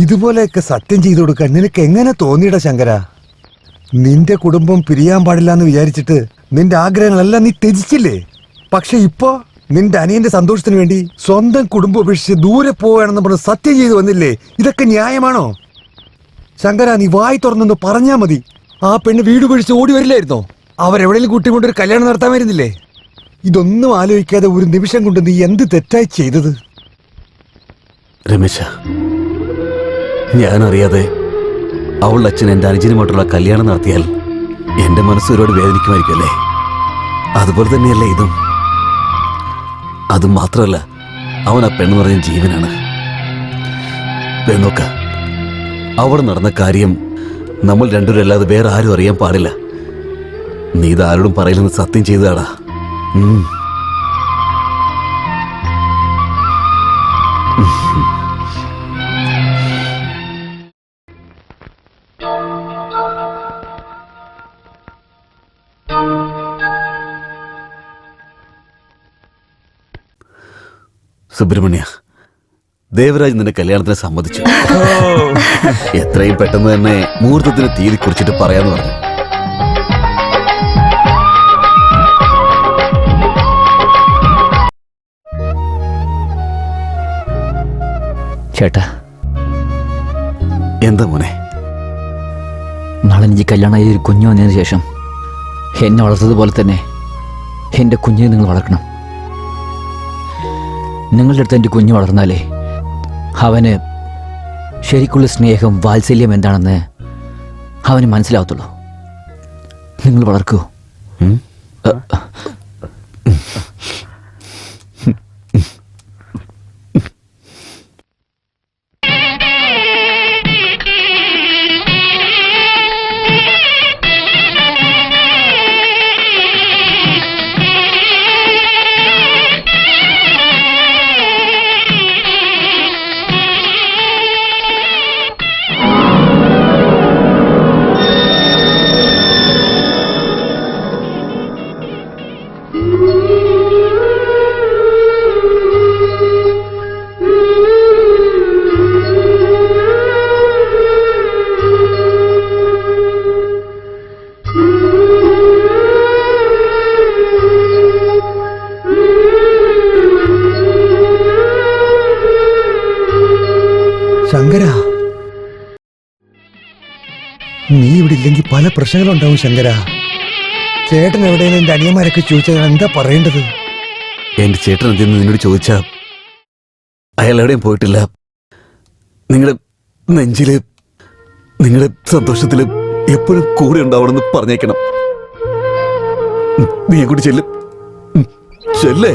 ഇതുപോലെയൊക്കെ സത്യം ചെയ്തു കൊടുക്കാൻ നിനക്ക് എങ്ങനെ തോന്നിയിട ശങ്കര? നിന്റെ കുടുംബം പിരിയാൻ പാടില്ല എന്ന് വിചാരിച്ചിട്ട് നിന്റെ ആഗ്രഹങ്ങളെല്ലാം നീ ത്യജിച്ചില്ലേ? പക്ഷെ ഇപ്പോ നിന്റെ അനിയന്റെ സന്തോഷത്തിന് വേണ്ടി സ്വന്തം കുടുംബം ഉപേക്ഷിച്ച് ദൂരെ പോവുകയാണെന്ന് പറഞ്ഞ് സത്യം ചെയ്തു വന്നില്ലേ? ഇതൊക്കെ ന്യായമാണോ ശങ്കര? നീ വായി തുറന്നൊന്ന് പറഞ്ഞാ മതി. ആ പെണ്ണ് വീട് കുഴിച്ച് ഓടി വരില്ലായിരുന്നോ? അവരെവിടെയും കൂട്ടിക്കൊണ്ടൊരു കല്യാണം നടത്താൻ വരുന്നില്ലേ? ഇതൊന്നും ആലോചിക്കാതെ ഒരു നിമിഷം കൊണ്ട് നീ എന്ത് തെറ്റായി ചെയ്തത്? രമേശ, ഞാനറിയാതെ അവളുടെ അച്ഛൻ എൻ്റെ അനുജനുമായിട്ടുള്ള കല്യാണം നടത്തിയാൽ എൻ്റെ മനസ്സ് ഒരുപാട് വേദനിക്കുമായിരിക്കും അല്ലേ? അതുപോലെ തന്നെയല്ലേ ഇതും? അതും മാത്രമല്ല, അവൻ ആ പെണ്ണ് പറഞ്ഞ ജീവനാണ്. നോക്ക, അവിടെ നടന്ന കാര്യം നമ്മൾ രണ്ടുപേരും അല്ലാതെ വേറെ ആരും അറിയാൻ പാടില്ല. നീ ഇതാരോടും പറയില്ലെന്ന് സത്യം ചെയ്തതാടാ. സുബ്രഹ്മണ്യ, ദേവരാജ് നിന്റെ കല്യാണത്തിന് സമ്മതിച്ചു. എത്രയും പെട്ടെന്ന് തന്നെ മുഹൂർത്തത്തിന് തീയതി കുറിച്ചിട്ട് പറയാന്ന് പറഞ്ഞു. ചേട്ടാ, എന്താ മോനെ? നാളെ എനിക്ക് കല്യാണമായി ഒരു കുഞ്ഞു വന്നതിന് ശേഷം എന്നെ വളർത്തതുപോലെ തന്നെ എൻ്റെ കുഞ്ഞിനെ നിങ്ങൾ വളർക്കണം. നിങ്ങളുടെ അടുത്ത് എൻ്റെ കുഞ്ഞ് വളർന്നാലേ അവന് ശരിക്കുള്ള സ്നേഹം, വാത്സല്യം എന്താണെന്ന് അവന് മനസ്സിലാവത്തുള്ളൂ. നിങ്ങൾ വളർക്കൂ. ശങ്കര, നീ ഇവിടെ ഇല്ലെങ്കിൽ പല പ്രശ്നങ്ങളുണ്ടാവും ശങ്കര. ചേട്ടൻ എവിടെയെങ്കിലും എന്റെ അനിയന്മാരൊക്കെ ചോദിച്ചാൽ എന്താ പറയേണ്ടത്? എന്റെ ചേട്ടൻ എന്തെന്ന് നിന്നോട് ചോദിച്ചാ അയാൾ എവിടെയും പോയിട്ടില്ല. നിങ്ങളുടെ നെഞ്ചില്, നിങ്ങളുടെ സന്തോഷത്തില് എപ്പോഴും കൂടെ ഉണ്ടാവണമെന്ന് പറഞ്ഞേക്കണം. നീ കൂടി ചെല്ലും. ചെല്ലേ.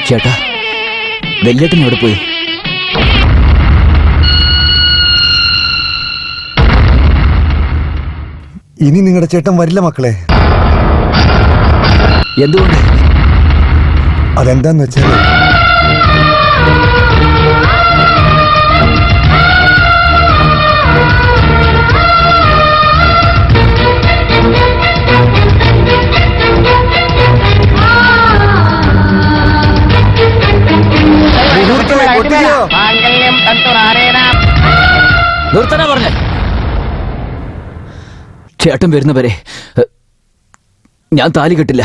ചേട്ടാ, വെല്ലേട്ടൻ എവിടെ പോയി? ഇനി നിങ്ങളുടെ ചേട്ടൻ വരില്ല മക്കളെ. എന്തുകൊണ്ട്? അതെന്താന്ന് വെച്ചാല് നിർത്തനാ പറഞ്ഞ. ചേട്ടൻ വരുന്നവരെ ഞാൻ താലി കെട്ടില്ല.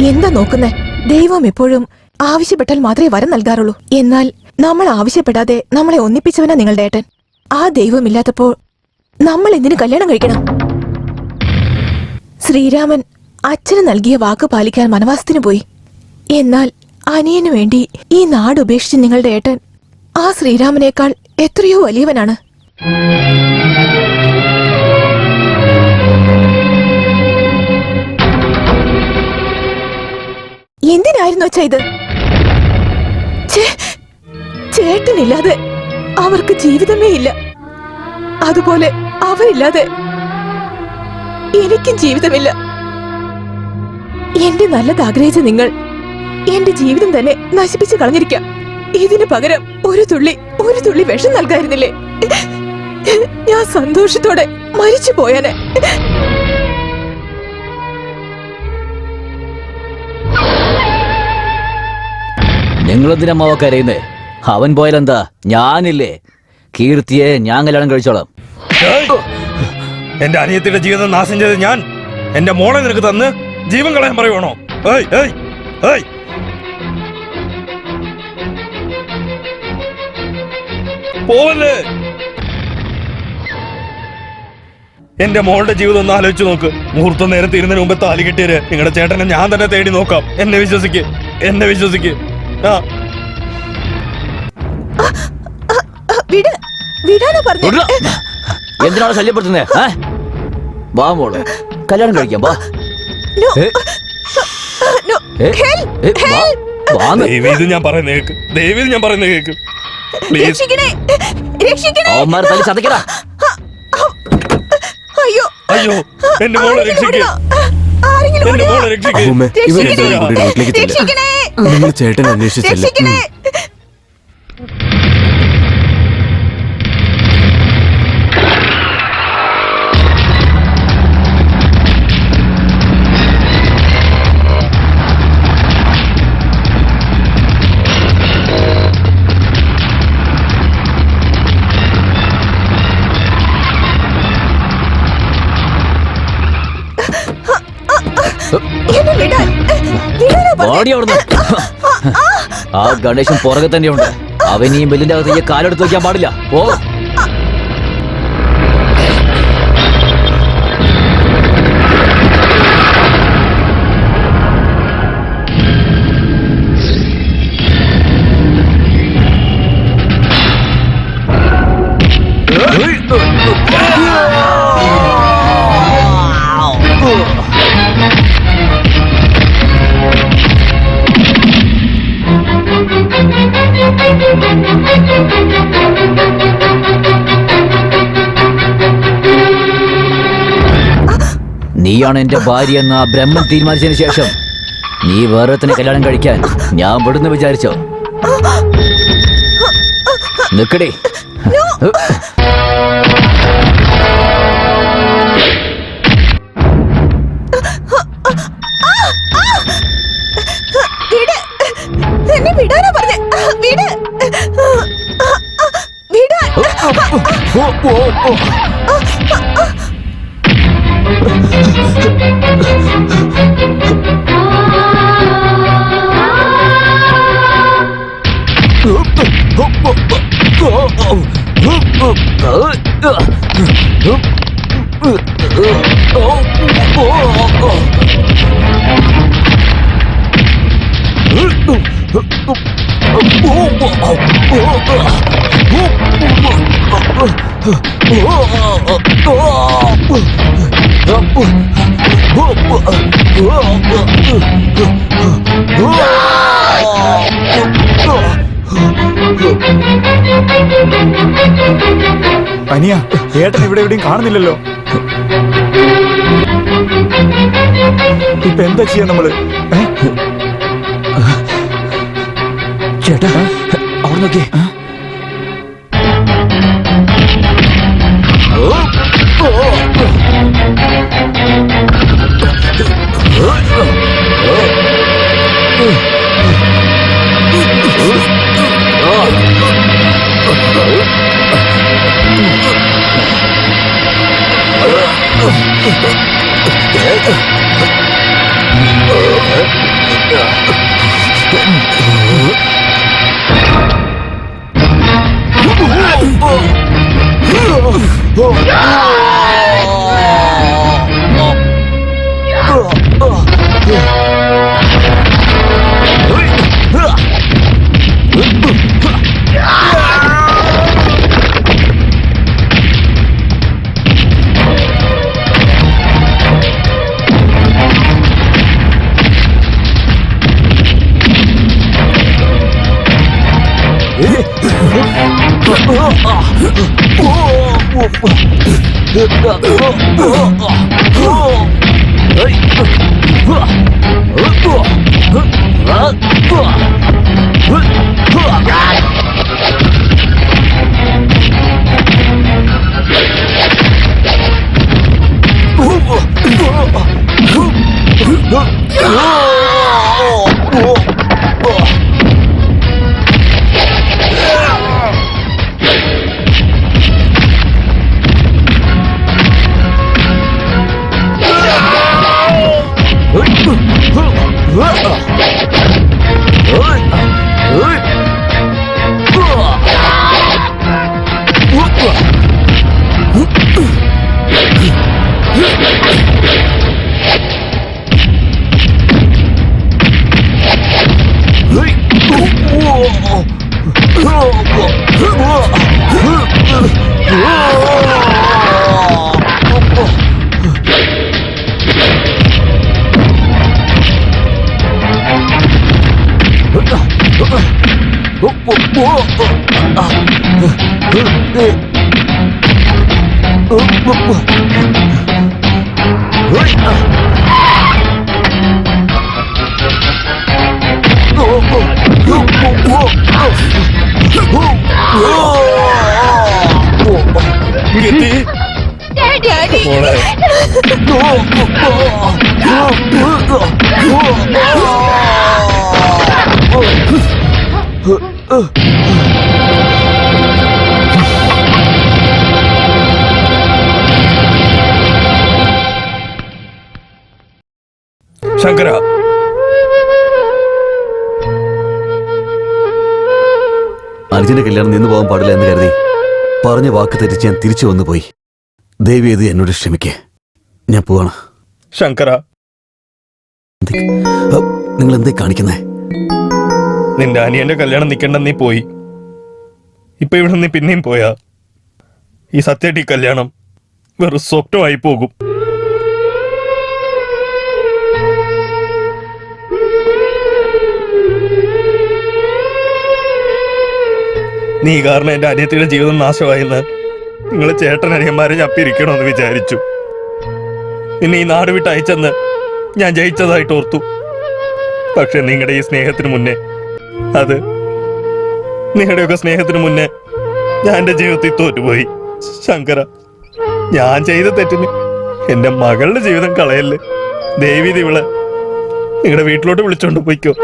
എന്താ നോക്കുന്നേ? ദൈവം എപ്പോഴും ആവശ്യപ്പെട്ടാൽ മാത്രമേ വരം നൽകാറുള്ളൂ. എന്നാൽ നമ്മൾ ആവശ്യപ്പെടാതെ നമ്മളെ ഒന്നിപ്പിച്ചവനാ നിങ്ങളുടെ ഏട്ടൻ. ആ ദൈവമില്ലാത്തപ്പോൾ നമ്മൾ എന്തിനു കല്യാണം കഴിക്കണം? ശ്രീരാമൻ അച്ഛന് നൽകിയ വാക്ക് പാലിക്കാൻ വനവാസത്തിന് പോയി. എന്നാൽ അനിയനു വേണ്ടി ഈ നാട് ഉപേക്ഷിച്ച് നിങ്ങളുടെ ഏട്ടൻ ആ ശ്രീരാമനേക്കാൾ എത്രയോ വലിയവനാണ്. എന്തിനായിരുന്നു അച്ഛാ ഇത്? ചേട്ടനില്ലാതെ അവർക്ക് ജീവിതമേ ഇല്ല. അതുപോലെ അവരില്ലാതെ എനിക്കും ജീവിതമില്ല. എന്റെ നല്ലത് ആഗ്രഹിച്ച നിങ്ങൾ എന്റെ ജീവിതം തന്നെ നശിപ്പിച്ചു കളഞ്ഞിരിക്കാം. ഇതിനു പകരം ഒരു തുള്ളി വിഷം നൽകായിരുന്നില്ലേ? ഞാൻ സന്തോഷത്തോടെ മരിച്ചു പോയാനെ. നിങ്ങളെന്തിനമ്മാവ കരയുന്നേ? അവൻ പോയാലെന്താ? ഞാനില്ലേ? കീർത്തിയെ ഞാൻ കല്യാണം കഴിച്ചോളാം. എന്റെ അനിയത്തിന്റെ ജീവിതം നാശം ചെയ്ത് ഞാൻ എന്റെ മോളെ നിനക്ക് തന്ന് ജീവൻ കളയാൻ പറയുവാണോ? പോവല്ലേ? എന്റെ മോളുടെ ജീവിതം ഒന്ന് ആലോചിച്ച് നോക്ക്. മുഹൂർത്തം നേരത്തെ ഇരുന്നതിന് മുമ്പ് താലി കെട്ടിയര് നിങ്ങളുടെ ചേട്ടനെ ഞാൻ തന്നെ തേടി നോക്കാം. എന്നെ വിശ്വസിക്ക്. ആ എന്തിനാണ് ശല്യപ്പെടുത്തുന്നേ? വാ മോള്, കല്യാണം കഴിക്കാം. വാ. ദയവേത് ഞാൻ പറയുന്ന കേക്ക്. പ്ലീസ്. അവന്മാരെ തല്ലി ചതക്കടാ. അയ്യോ, എന്റെ മോളെ രക്ഷിക്ക്. നിങ്ങൾ ചേട്ടനെ അന്വേഷിച്ചല്ലേ? ആ ഗണേശൻ പുറകെ തന്നെയുണ്ട്. അവൻ ഈ ബെല്ലിന്റെ അകത്ത് ഈ കാലെടുത്ത് വയ്ക്കാൻ പാടില്ല. ഓ നീയാണ് എന്റെ ഭാര്യ എന്ന് ആ ബ്രഹ്മൻ തീരുമാനിച്ചതിന് ശേഷം നീ വേറെ തന്നെ കല്യാണം കഴിക്കാൻ ഞാൻ വിടുന്ന് വിചാരിച്ചോ? നിക്കടേ. Oh അനിയ ഏട്ടൻ ഇവിടെ എവിടെയും കാണുന്നില്ലല്ലോ. ഇപ്പൊ എന്താ ചെയ്യാ നമ്മള്? ചേട്ടാ അവിടെ നോക്കിയേ. ശങ്കര, അനുജന്റെ കല്യാണം നിന്നു പോകാൻ പാടില്ല എന്ന് കരുതി പറഞ്ഞ വാക്ക് തെറ്റിച്ച് ഞാൻ തിരിച്ചു വന്നു പോയി. ദേവി ഇത് എന്നോട് ക്ഷമിക്കേ. ഞാൻ പോവാണ്. ശങ്കര, നിങ്ങൾ എന്തേ കാണിക്കുന്നേ? നിന്റെ അനിയന്റെ കല്യാണം നിൽക്കേണ്ട നീ പോയി. ഇപ്പൊ ഇവിടെ നീ പിന്നെയും പോയാ ഈ സത്യമായിട്ട് ഈ കല്യാണം വെറും സ്വപ്നമായി പോകും. നീ കാരണം എന്റെ അനിയത്തിയുടെ ജീവിതം നാശമായെന്ന് നിങ്ങളെ ചേട്ടൻ അനിയന്മാരെ ചപ്പിരിക്കണമെന്ന് വിചാരിച്ചു. നിന്നെ ഈ നാട് വിട്ട് അയച്ചെന്ന് ഞാൻ ജയിച്ചതായിട്ട് ഓർത്തു. പക്ഷെ നിങ്ങളുടെ ഈ സ്നേഹത്തിന് മുന്നേ, അത് നിങ്ങളുടെയൊക്കെ സ്നേഹത്തിന് മുന്നേ ഞാൻ എന്റെ ജീവിതത്തിൽ തോറ്റുപോയി. ശങ്കര, ഞാൻ ചെയ്ത തെറ്റിന് എന്റെ മകളുടെ ജീവിതം കളയല്ലേ. ദേവി ഇവളെ നിങ്ങളുടെ വീട്ടിലോട്ട് വിളിച്ചോണ്ട് പോയിക്കോ.